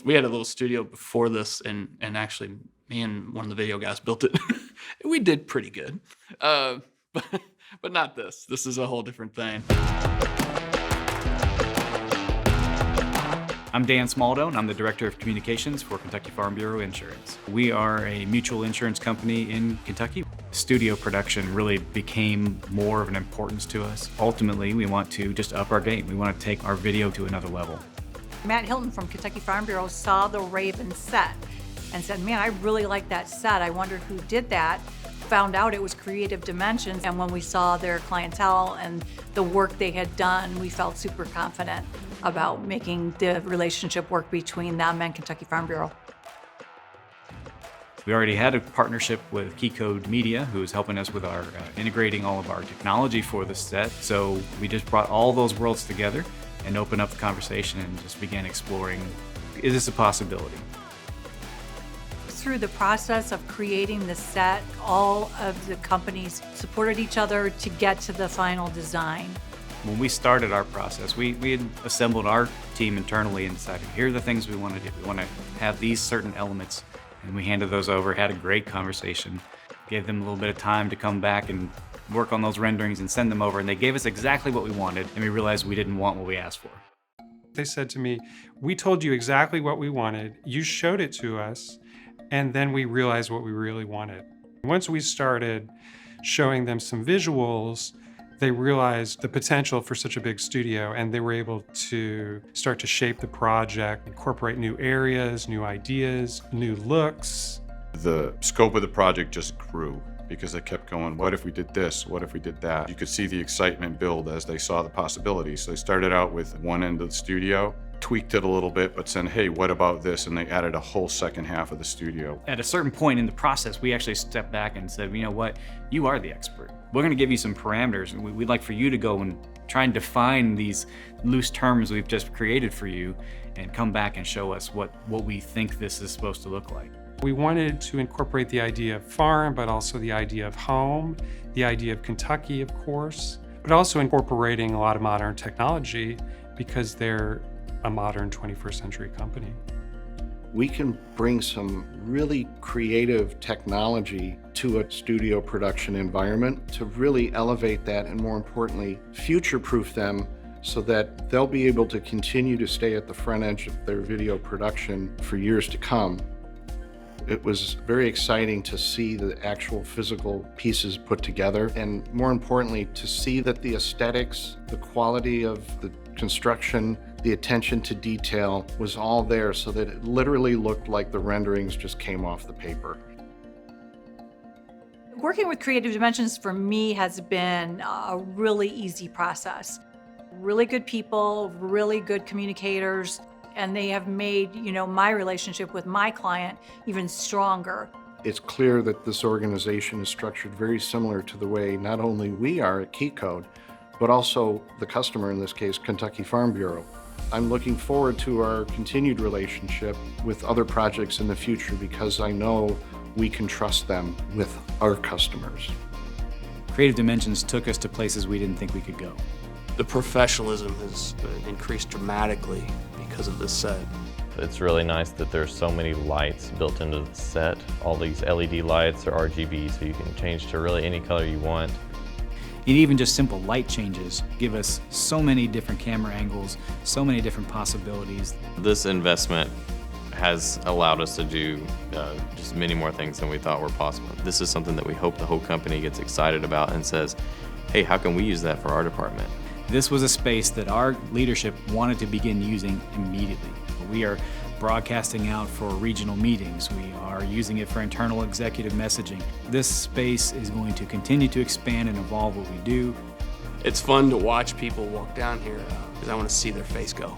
We had a little studio before this, and actually me and one of the video guys built it. We did pretty good, but not this. This is a whole different thing. I'm Dan Smaldone. I'm the Director of Communications for Kentucky Farm Bureau Insurance. We are a mutual insurance company in Kentucky. Studio production really became more of an importance to us. Ultimately, we want to just up our game. We want to take our video to another level. Matt Hilton from Kentucky Farm Bureau saw the Raven set and said, man, I really like that set. I wondered who did that. Found out it was Creative Dimensions, and when we saw their clientele and the work they had done, we felt super confident about making the relationship work between them and Kentucky Farm Bureau. We already had a partnership with Keycode Media, who is helping us with our integrating all of our technology for the set. So we just brought all those worlds together and opened up the conversation and just began exploring, is this a possibility? Through the process of creating the set, all of the companies supported each other to get to the final design. When we started our process, we had assembled our team internally and decided, here are the things we want to do. We want to have these certain elements, and we handed those over, had a great conversation, gave them a little bit of time to come back and work on those renderings and send them over, and they gave us exactly what we wanted, and we realized we didn't want what we asked for. They said to me, we told you exactly what we wanted, you showed it to us, and then we realized what we really wanted. Once we started showing them some visuals, they realized the potential for such a big studio, and they were able to start to shape the project, incorporate new areas, new ideas, new looks. The scope of the project just grew because they kept going, what if we did this? What if we did that? You could see the excitement build as they saw the possibilities. So they started out with one end of the studio, tweaked it a little bit, but said, hey, what about this? And they added a whole second half of the studio. At a certain point in the process, we actually stepped back and said, you know what, you are the expert. We're going to give you some parameters, and we'd like for you to go and try and define these loose terms we've just created for you and come back and show us what we think this is supposed to look like. We wanted to incorporate the idea of farm, but also the idea of home, the idea of Kentucky, of course, but also incorporating a lot of modern technology because they're a modern 21st century company. We can bring some really creative technology to a studio production environment to really elevate that and, more importantly, future-proof them so that they'll be able to continue to stay at the front edge of their video production for years to come. It was very exciting to see the actual physical pieces put together, and more importantly, to see that the aesthetics, the quality of the construction, the attention to detail was all there so that it literally looked like the renderings just came off the paper. Working with Creative Dimensions for me has been a really easy process. Really good people, really good communicators, and they have made, my relationship with my client even stronger. It's clear that this organization is structured very similar to the way not only we are at Keycode, but also the customer, in this case, Kentucky Farm Bureau. I'm looking forward to our continued relationship with other projects in the future because I know we can trust them with our customers. Creative Dimensions took us to places we didn't think we could go. The professionalism has increased dramatically because of this set. It's really nice that there's so many lights built into the set. All these LED lights are RGB, so you can change to really any color you want. And even just simple light changes give us so many different camera angles, so many different possibilities. This investment has allowed us to do just many more things than we thought were possible. This is something that we hope the whole company gets excited about and says, hey, how can we use that for our department? This was a space that our leadership wanted to begin using immediately. We are broadcasting out for regional meetings. We are using it for internal executive messaging. This space is going to continue to expand and evolve what we do. It's fun to watch people walk down here because I want to see their face go.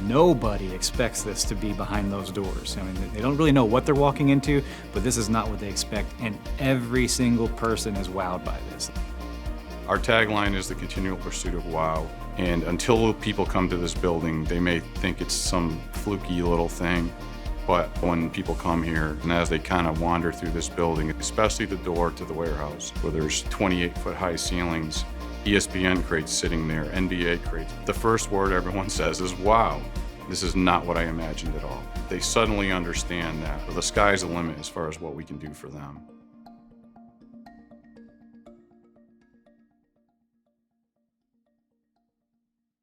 Nobody expects this to be behind those doors. I mean, they don't really know what they're walking into, but this is not what they expect, and every single person is wowed by this. Our tagline is the continual pursuit of wow. And until people come to this building, they may think it's some fluky little thing. But when people come here, and as they kind of wander through this building, especially the door to the warehouse, where there's 28-foot high ceilings, ESPN crates sitting there, NBA crates, the first word everyone says is wow. This is not what I imagined at all. They suddenly understand that the sky's the limit as far as what we can do for them.